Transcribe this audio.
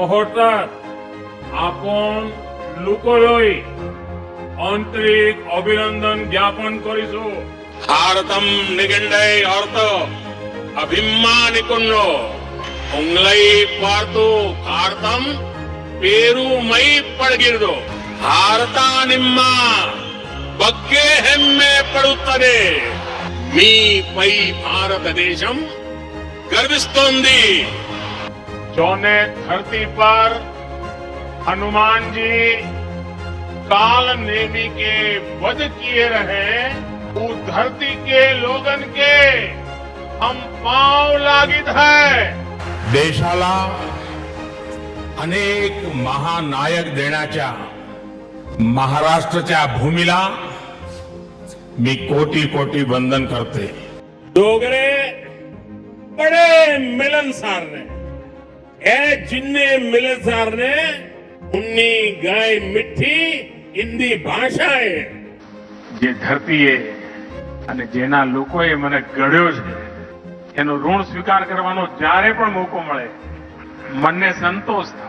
মুহূৰ্তত আপোন লোকলৈ আন্তৰিক অভিনন্দন জ্ঞাপন কৰিছো। ഭാരതം നികണ്ടൈ ഓർത്ത് അഭിമാനിക്കുന്നു. ഉങ്ങളൈ പാർത്തു ഭാരതം പേരുമൈ പಡಗಿರುದು. ಭಾರತ ನಿಮ್ಮ ಬಗ್ಗೆ ಹೆಮ್ಮೆ ಪಡುತ್ತದೆ. మీపై భారతదేశం గర్విస్తోంది. जोने धरती पर हनुमान जी काल नेमी के वध किए रहे, उस धरती के लोगन के हम पांव लागित है। देशाला अनेक महानायक देण्याच्या महाराष्ट्राच्या भूमीला मी कोटी कोटी वंदन करते। डोगरे बड़े मिलनसार ने ए जिन्ने मिलनसार ने उन्नी गाय मिठी हिंदी भाषा है। જે ધરતીએ અને જેના લોકોએ મને ઘડ્યો છે એનો ઋણ સ્વીકાર કરવાનો જ્યારે પણ મોકો મળે મનને સંતોષ થાય।